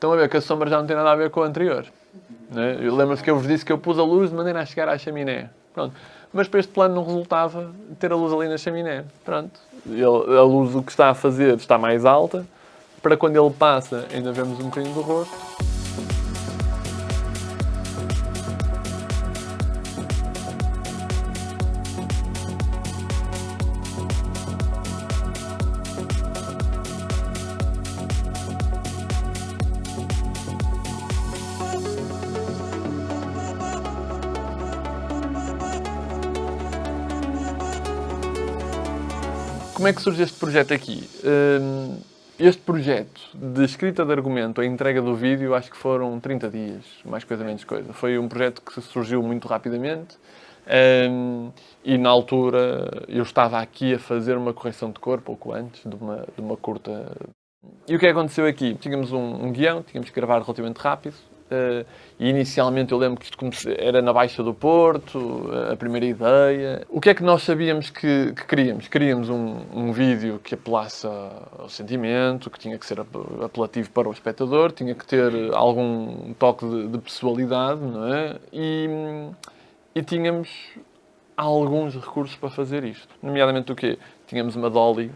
Estão a ver que a sombra já não tem nada a ver com a anterior. Né? Lembro-se que eu vos disse que eu pus a luz de maneira a chegar à chaminé. Pronto. Mas para este plano não resultava ter a luz ali na chaminé. Pronto. A luz do que está a fazer está mais alta. Para quando ele passa, ainda vemos um bocadinho do rosto. Como é que surge este projeto aqui? Este projeto de escrita de argumento, a entrega do vídeo, acho que foram 30 dias, mais coisa menos coisa. Foi um projeto que surgiu muito rapidamente e na altura eu estava aqui a fazer uma correção de cor, pouco antes de uma curta. E o que aconteceu aqui? Tínhamos um guião, tínhamos que gravar relativamente rápido. E inicialmente eu lembro que isto era na Baixa do Porto, a primeira ideia. O que é que nós sabíamos que queríamos? Queríamos um vídeo que apelasse ao sentimento, que tinha que ser apelativo para o espectador, tinha que ter algum toque de pessoalidade, não é? E tínhamos alguns recursos para fazer isto. Nomeadamente o quê? Tínhamos uma dolly,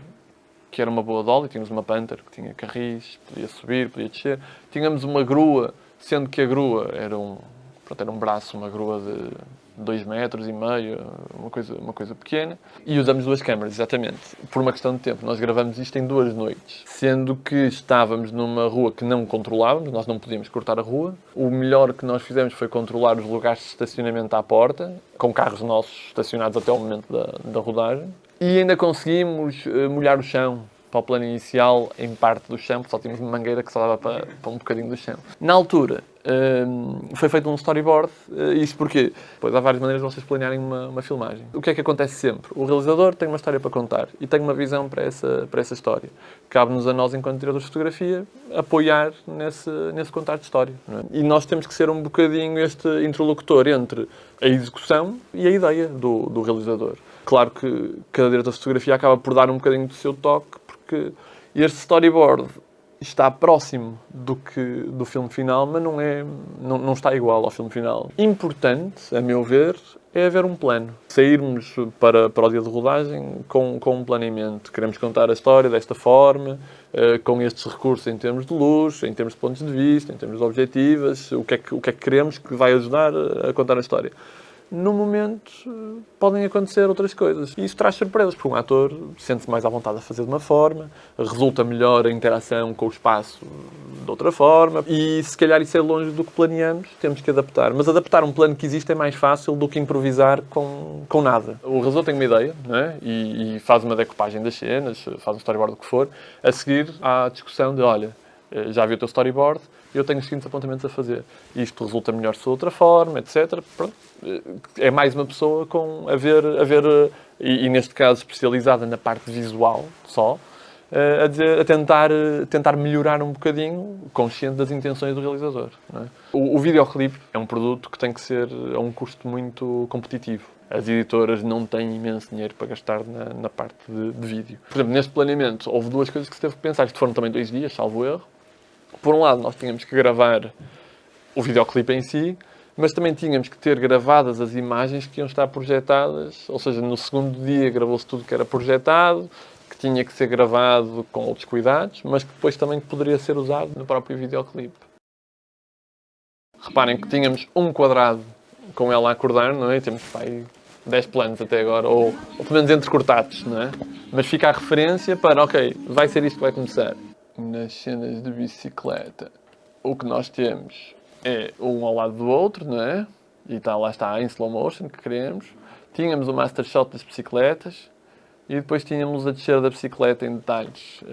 que era uma boa dolly, tínhamos uma Panther, que tinha carris, podia subir, podia descer. Tínhamos uma grua, sendo que a grua era um braço, uma grua de 2,5 metros, uma coisa pequena. E usamos 2 câmaras, exatamente, por uma questão de tempo. Nós gravamos isto em 2 noites, sendo que estávamos numa rua que não controlávamos, nós não podíamos cortar a rua. O melhor que nós fizemos foi controlar os lugares de estacionamento à porta, com carros nossos estacionados até o momento da rodagem. E ainda conseguimos molhar o chão para o plano inicial, em parte do chão, porque só tínhamos uma mangueira que só dava para um bocadinho do chão. Na altura, foi feito um storyboard. Isto porque, pois, há várias maneiras de vocês planearem uma filmagem. O que é que acontece sempre? O realizador tem uma história para contar e tem uma visão para essa história. Cabe-nos a nós, enquanto tiradores de fotografia, apoiar nesse contar de história. Não é? E nós temos que ser um bocadinho este interlocutor entre a execução e a ideia do realizador. Claro que cada diretor de fotografia acaba por dar um bocadinho do seu toque, porque este storyboard está próximo do filme final, mas não está igual ao filme final. Importante, a meu ver, é haver um plano. Sairmos para o dia de rodagem com um planeamento. Queremos contar a história desta forma, com estes recursos em termos de luz, em termos de pontos de vista, em termos de objetivas, o que é que queremos que vai ajudar a contar a história. No momento, podem acontecer outras coisas. E isso traz surpresas, porque um ator sente-se mais à vontade a fazer de uma forma, resulta melhor a interação com o espaço de outra forma, e se calhar isso é longe do que planeamos, temos que adaptar. Mas adaptar um plano que existe é mais fácil do que improvisar com nada. O realizador tem uma ideia, não é? E faz uma decupagem das cenas, faz um storyboard do que for. A seguir, há a discussão de, olha, já vi o teu storyboard, eu tenho os seguintes apontamentos a fazer. Isto resulta melhor de outra forma, etc. Pronto. É mais uma pessoa a ver e neste caso especializada na parte visual só, a tentar melhorar um bocadinho, consciente das intenções do realizador. Não é? O videoclipe é um produto que tem que ser a um custo muito competitivo. As editoras não têm imenso dinheiro para gastar na parte de vídeo. Por exemplo, neste planeamento, houve 2 coisas que se teve que pensar. Isto foram também 2 dias, salvo erro. Por um lado, nós tínhamos que gravar o videoclipe em si, mas também tínhamos que ter gravadas as imagens que iam estar projetadas, ou seja, no segundo dia gravou-se tudo que era projetado, que tinha que ser gravado com outros cuidados, mas que depois também poderia ser usado no próprio videoclipe. Reparem que tínhamos um quadrado com ela a acordar, não é? Temos 10 planos até agora, ou pelo menos entrecortados, não é? Mas fica a referência para, ok, vai ser isto que vai começar. Nas cenas de bicicleta, o que nós temos é um ao lado do outro, não é? E lá está em slow motion que queremos. Tínhamos o master shot das bicicletas e depois tínhamos a descer da bicicleta em detalhes.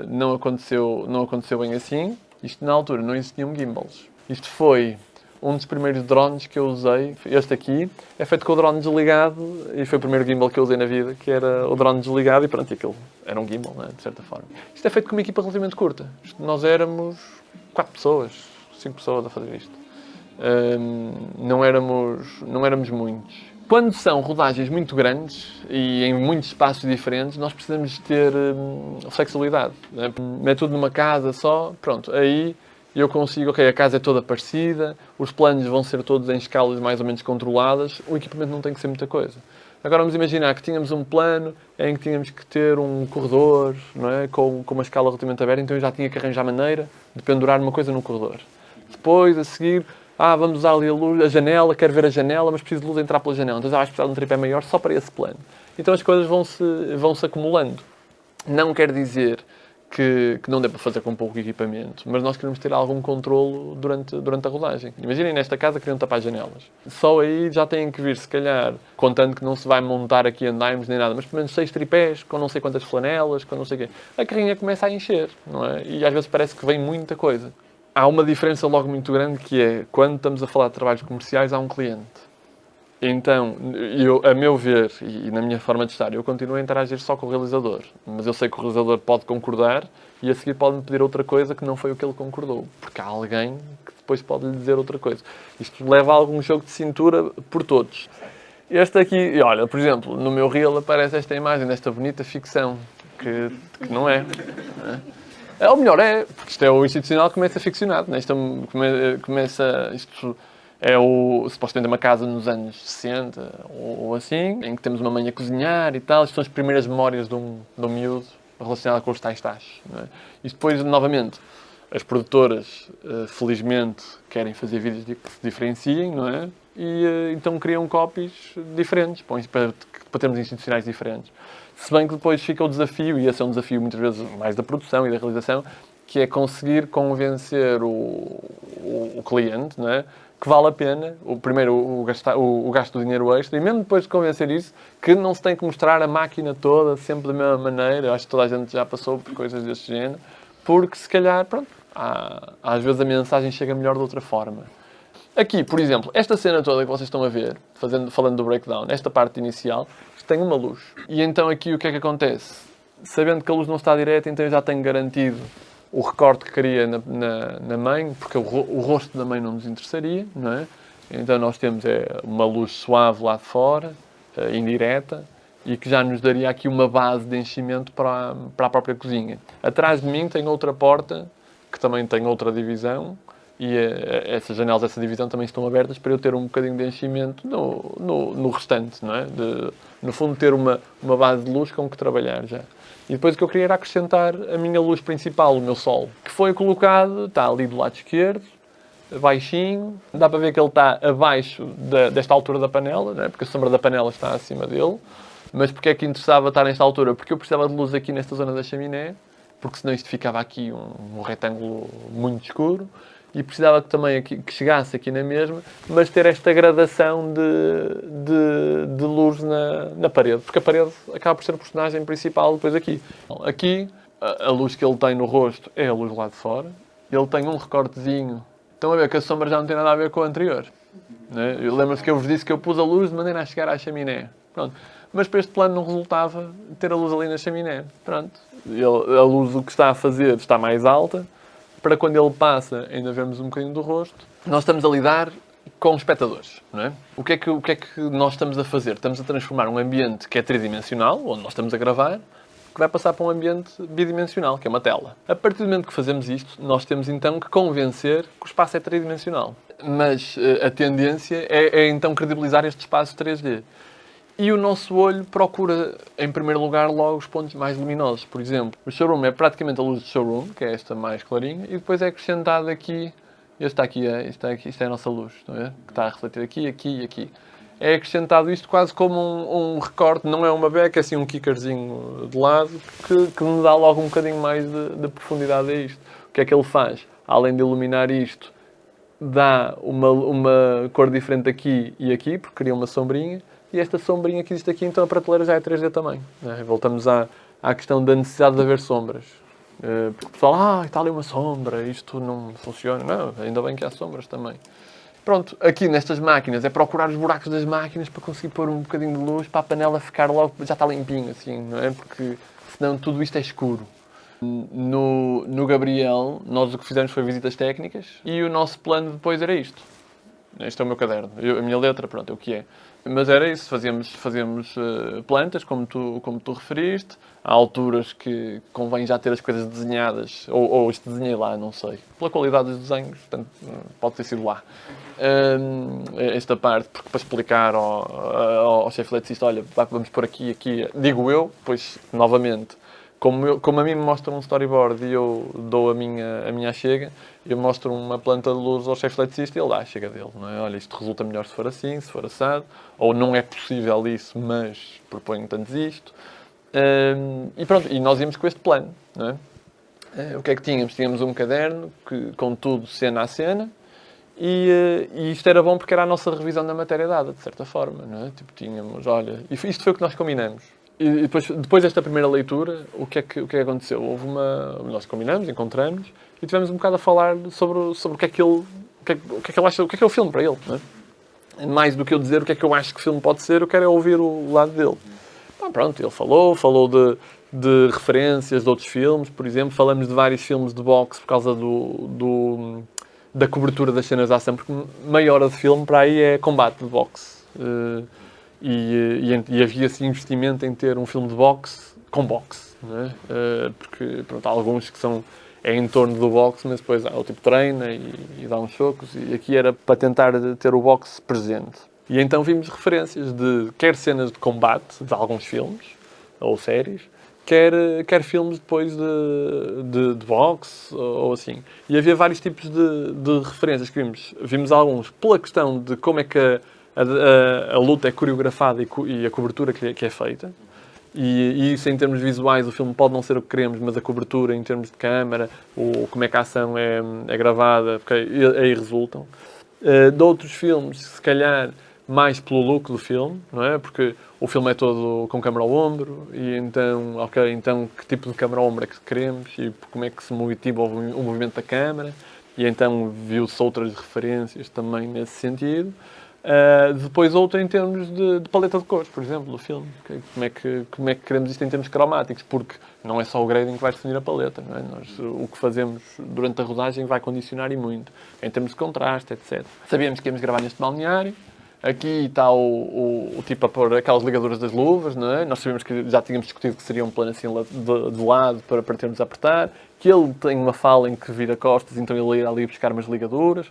Não aconteceu bem assim. Isto na altura não existiam gimbals. Isto foi um dos primeiros drones que eu usei. Este aqui é feito com o drone desligado e foi o primeiro gimbal que eu usei na vida, que era o drone desligado e pronto, aquilo era um gimbal, né, de certa forma. Isto é feito com uma equipa relativamente curta. Nós éramos 4 pessoas, 5 pessoas a fazer isto. Não éramos muitos. Quando são rodagens muito grandes e em muitos espaços diferentes, nós precisamos de ter flexibilidade. Não é tudo numa casa só, pronto, aí e eu consigo, ok, a casa é toda parecida, os planos vão ser todos em escalas mais ou menos controladas, o equipamento não tem que ser muita coisa. Agora vamos imaginar que tínhamos um plano em que tínhamos que ter um corredor, não é? com uma escala relativamente aberta, então eu já tinha que arranjar maneira de pendurar uma coisa no corredor. Depois, a seguir, vamos usar ali a luz, a janela, quero ver a janela, mas preciso de luz entrar pela janela. Então já vais precisar de um tripé maior só para esse plano. Então as coisas vão-se acumulando. Não quer dizer que não dê para fazer com pouco equipamento, mas nós queremos ter algum controlo durante a rodagem. Imaginem, nesta casa queriam tapar janelas. Só aí já têm que vir, se calhar, contando que não se vai montar aqui andaimes nem nada, mas pelo menos 6 tripés, com não sei quantas flanelas, com não sei o quê. A carrinha começa a encher, não é? E às vezes parece que vem muita coisa. Há uma diferença logo muito grande que é, quando estamos a falar de trabalhos comerciais, há um cliente. Então, a meu ver, e na minha forma de estar, eu continuo a interagir só com o realizador. Mas eu sei que o realizador pode concordar e a seguir pode-me pedir outra coisa que não foi o que ele concordou. Porque há alguém que depois pode lhe dizer outra coisa. Isto leva a algum jogo de cintura por todos. Este aqui, olha, por exemplo, no meu reel aparece esta imagem desta bonita ficção, que não é. Ou melhor, porque isto é o institucional que começa ficcionado. Né? Isto é supostamente uma casa nos anos 60 ou assim, em que temos uma mãe a cozinhar e tal. Isto são as primeiras memórias de um miúdo relacionado com os tais tachos. Não é? E depois, novamente, as produtoras, felizmente, querem fazer vídeos que se diferenciem, não é? E então criam copies diferentes, para termos institucionais diferentes. Se bem que depois fica o desafio, e esse é um desafio muitas vezes mais da produção e da realização, que é conseguir convencer o cliente, não é? Que vale a pena, primeiro, o gasto do dinheiro extra, e mesmo depois de convencer isso, que não se tem que mostrar a máquina toda sempre da mesma maneira. Eu acho que toda a gente já passou por coisas deste género, porque se calhar, pronto, às vezes a mensagem chega melhor de outra forma. Aqui, por exemplo, esta cena toda que vocês estão a ver, falando do breakdown, esta parte inicial, tem uma luz. E então aqui o que é que acontece? Sabendo que a luz não está direta, então eu já tenho garantido o recorte que queria na mãe, porque o rosto da mãe não nos interessaria, não é? Então nós temos uma luz suave lá de fora, indireta, e que já nos daria aqui uma base de enchimento para a própria cozinha. Atrás de mim tem outra porta, que também tem outra divisão, e essas janelas dessa divisão também estão abertas para eu ter um bocadinho de enchimento no restante, não é? No fundo, ter uma base de luz com que trabalhar já. E depois o que eu queria era acrescentar a minha luz principal, o meu sol, que foi colocado, está ali do lado esquerdo, baixinho, dá para ver que ele está abaixo desta altura da panela, não é? Porque a sombra da panela está acima dele. Mas porque é que interessava estar nesta altura? Porque eu precisava de luz aqui nesta zona da chaminé, porque senão isto ficava aqui um retângulo muito escuro. E precisava também que chegasse aqui na mesma, mas ter esta gradação de luz na parede. Porque a parede acaba por ser o personagem principal depois aqui. Aqui, a luz que ele tem no rosto é a luz lá de fora. Ele tem um recortezinho. Estão a ver que a sombra já não tem nada a ver com a anterior. Né? Lembra-se que eu vos disse que eu pus a luz de maneira a chegar à chaminé. Pronto. Mas para este plano não resultava ter a luz ali na chaminé. Pronto. A luz o que está a fazer está mais alta. Para quando ele passa, ainda vemos um bocadinho do rosto. Nós estamos a lidar com espectadores, não é? O que é que nós estamos a fazer? Estamos a transformar um ambiente que é tridimensional, onde nós estamos a gravar, que vai passar para um ambiente bidimensional, que é uma tela. A partir do momento que fazemos isto, nós temos então que convencer que o espaço é tridimensional. Mas a tendência é então credibilizar este espaço 3D. E o nosso olho procura, em primeiro lugar, logo os pontos mais luminosos. Por exemplo, o showroom é praticamente a luz do showroom, que é esta mais clarinha, e depois é acrescentado aqui, isto é a nossa luz, não é? Que está a refletir aqui, aqui e aqui. É acrescentado isto quase como um recorte, não é uma beca, é assim um kickerzinho de lado, que me dá logo um bocadinho mais de profundidade a isto. O que é que ele faz? Além de iluminar isto, dá uma cor diferente aqui e aqui, porque cria uma sombrinha. E esta sombrinha que existe aqui, então a prateleira já é 3D também. Né? Voltamos à questão da necessidade de haver sombras. Porque o pessoal, está ali uma sombra, isto não funciona. Não, ainda bem que há sombras também. Pronto, aqui nestas máquinas é procurar os buracos das máquinas para conseguir pôr um bocadinho de luz para a panela ficar logo, já está limpinho, assim, não é? Porque senão tudo isto é escuro. No Gabriel, nós o que fizemos foi visitas técnicas e o nosso plano depois era isto. Este é o meu caderno. A minha letra, pronto, é o que é. Mas era isso, fazíamos plantas, como tu referiste. Há alturas que convém já ter as coisas desenhadas, ou isto desenhei lá, não sei. Pela qualidade dos desenhos, portanto, pode ter sido lá. Esta parte, porque para explicar ao chefe eletricista, olha, vamos pôr aqui, digo eu, pois, novamente, como a mim me mostra um storyboard e eu dou a minha chega, eu mostro uma planta de luz ao chefe eletricista e ele dá a chega dele, não é? Olha, isto resulta melhor se for assim, se for assado, ou não é possível isso, mas proponho tanto isto. E pronto, e nós íamos com este plano, não é? O que é que tínhamos? Tínhamos um caderno com tudo cena a cena, e isto era bom porque era a nossa revisão da matéria dada, de certa forma, não é? Tipo, tínhamos, olha, e isto foi o que nós combinamos. E depois desta primeira leitura, o que é que aconteceu? Nós combinamos, encontramos e tivemos um bocado a falar sobre o que é que ele, o que é que ele acha, o que é o filme para ele, não é? Mais do que eu dizer o que é que eu acho que o filme pode ser, eu quero é ouvir o lado dele. Pronto, ele falou de referências de outros filmes, por exemplo, falamos de vários filmes de boxe por causa da cobertura das cenas de ação, porque meia hora de filme para aí é combate de boxe. E havia assim investimento em ter um filme de boxe com boxe, não é? Porque pronto, há alguns que é em torno do boxe, mas depois o tipo treina e dá uns socos, e aqui era para tentar ter o boxe presente. E então vimos referências de quer cenas de combate de alguns filmes ou séries, quer filmes depois de boxe ou assim. E havia vários tipos de referências que vimos. Vimos alguns pela questão de como é que a luta é coreografada e a cobertura que é feita. E isso, em termos visuais, o filme pode não ser o que queremos, mas a cobertura, em termos de câmara, como é que a ação é gravada, porque aí resultam. De outros filmes, se calhar, mais pelo look do filme, não é? Porque o filme é todo com câmara ao ombro, e então, então que tipo de câmara ao ombro é que queremos, e como é que se motiva o movimento da câmara, e então viu-se outras referências também nesse sentido. Depois outra em termos de paleta de cores, por exemplo, do filme. Como é que queremos isto em termos cromáticos? Porque não é só o grading que vai definir a paleta, não é? O que fazemos durante a rodagem vai condicionar e muito. Em termos de contraste, etc. Sabíamos que íamos gravar neste balneário. Aqui está o tipo a pôr aquelas ligaduras das luvas, não é? Nós sabíamos que já tínhamos discutido que seria um plano assim de lado para termos a apertar. Que ele tem uma fala em que vira costas, então ele irá ali buscar umas ligaduras.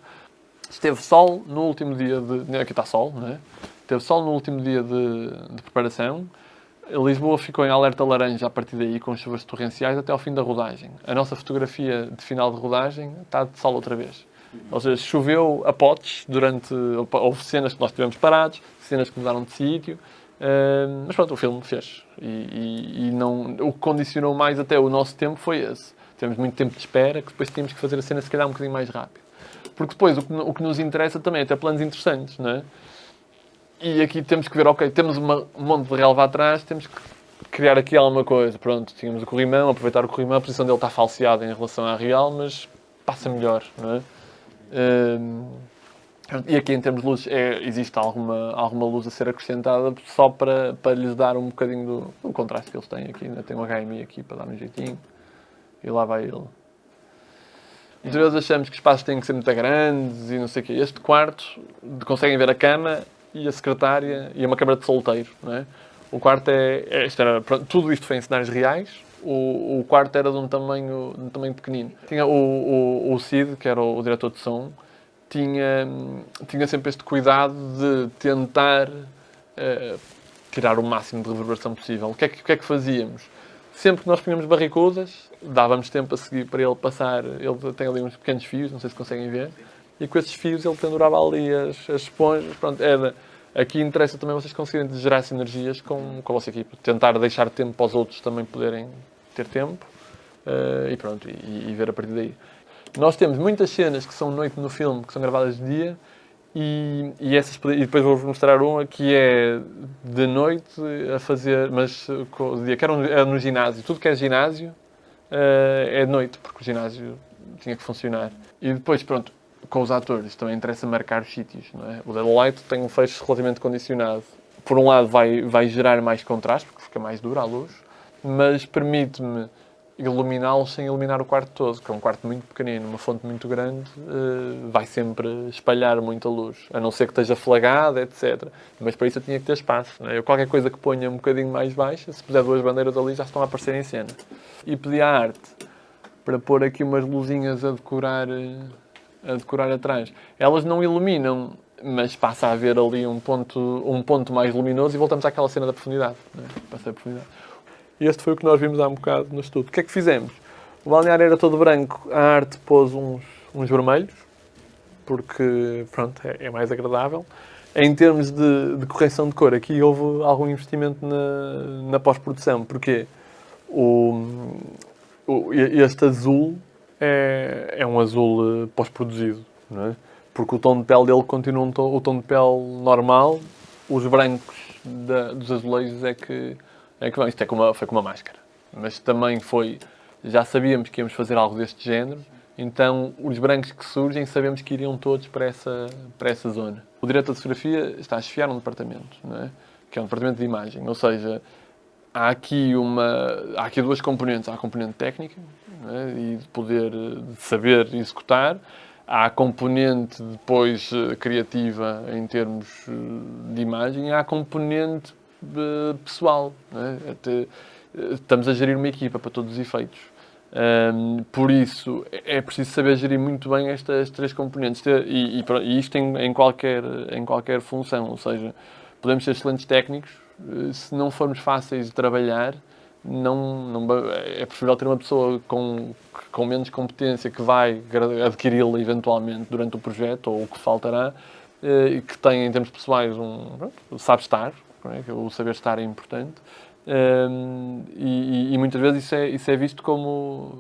Esteve sol no último dia de... Aqui está sol, não é? Esteve sol no último dia de preparação. Lisboa ficou em alerta laranja a partir daí, com chuvas torrenciais, até ao fim da rodagem. A nossa fotografia de final de rodagem está de sol outra vez. Ou seja, choveu a potes durante... Houve cenas que nós tivemos parados, cenas que mudaram de sítio. Mas pronto, o filme fez. E não, o que condicionou mais até o nosso tempo foi esse. Tivemos muito tempo de espera, que depois tínhamos que fazer a cena se calhar um bocadinho mais rápido. Porque depois o que nos interessa também é ter planos interessantes, não é? E aqui temos que ver, ok, temos um monte de relva atrás, temos que criar aqui alguma coisa. Pronto, tínhamos o corrimão, aproveitar o corrimão, a posição dele está falseada em relação à real, mas passa melhor, não é? E aqui em termos de luz existe alguma luz a ser acrescentada só para lhes dar um bocadinho do contraste que eles têm aqui, né? Tem um HMI aqui para dar um jeitinho e lá vai ele. Muitas vezes achamos que os espaços têm que ser muito grandes e não sei o quê. Este quarto, conseguem ver a cama e a secretária e uma câmara de solteiro, não é? O quarto tudo isto foi em cenários reais. O quarto era de um tamanho pequenino. Tinha o Cid, que era o diretor de som, tinha sempre este cuidado de tentar tirar o máximo de reverberação possível. O que é que fazíamos? Sempre que nós punhamos barricudas, dávamos tempo a seguir para ele passar. Ele tem ali uns pequenos fios, não sei se conseguem ver, e com esses fios ele pendurava ali as esponjas. Pronto, aqui interessa também vocês conseguirem gerar sinergias com a vossa equipe. Tentar deixar tempo para os outros também poderem ter tempo e pronto, e ver a partir daí. Nós temos muitas cenas que são noite no filme, que são gravadas de dia, e depois vou-vos mostrar uma que é de noite a fazer, mas de dia, que era no ginásio. Tudo que é ginásio é de noite, porque o ginásio tinha que funcionar. E depois, pronto, com os atores também interessa marcar os sítios, não é? O Deadlight tem um fecho relativamente condicionado. Por um lado vai gerar mais contraste, porque fica mais dura a luz, mas permite-me iluminá-los sem iluminar o quarto todo, que é um quarto muito pequenino, uma fonte muito grande, vai sempre espalhar muita luz, a não ser que esteja flagada, etc. Mas para isso eu tinha que ter espaço. Não é? Eu qualquer coisa que ponha um bocadinho mais baixa, se puser 2 bandeiras ali, já estão a aparecer em cena. E pedi à arte para pôr aqui umas luzinhas a decorar atrás. Elas não iluminam, mas passa a haver ali um ponto mais luminoso e voltamos àquela cena da profundidade. Não é? Passa a profundidade. E este foi o que nós vimos há um bocado no estudo. O que é que fizemos? O balneário era todo branco, a arte pôs uns vermelhos, porque, pronto, é mais agradável. Em termos de correção de cor, aqui houve algum investimento na pós-produção, porque este azul é um azul pós-produzido, não é? Porque o tom de pele dele continua o tom de pele normal, os brancos dos azulejos é que vão. Isto foi com uma máscara. Mas também já sabíamos que íamos fazer algo deste género, então os brancos que surgem sabemos que iriam todos para essa zona. O diretor de fotografia está a chefiar um departamento, não é? Que é um departamento de imagem, ou seja, há aqui 2 componentes. Há a componente técnica, não é? E de saber executar. Há a componente depois criativa em termos de imagem. Há a componente pessoal. Não é? Estamos a gerir uma equipa para todos os efeitos. Por isso, é preciso saber gerir muito bem estas 3 componentes. E isto em qualquer função. Ou seja, podemos ser excelentes técnicos, se não formos fáceis de trabalhar, é preferível ter uma pessoa com menos competência que vai adquiri-la eventualmente durante o projeto, ou o que faltará, e que tem, em termos pessoais, sabe estar. Não é? O saber estar é importante. E muitas vezes isso é visto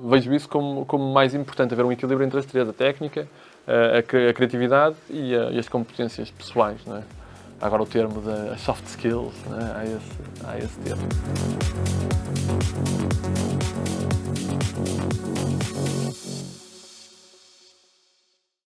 vejo isso como mais importante, haver um equilíbrio entre as 3, a técnica, a criatividade e as competências pessoais. Não é? Agora o termo das soft skills, não é? Há esse termo.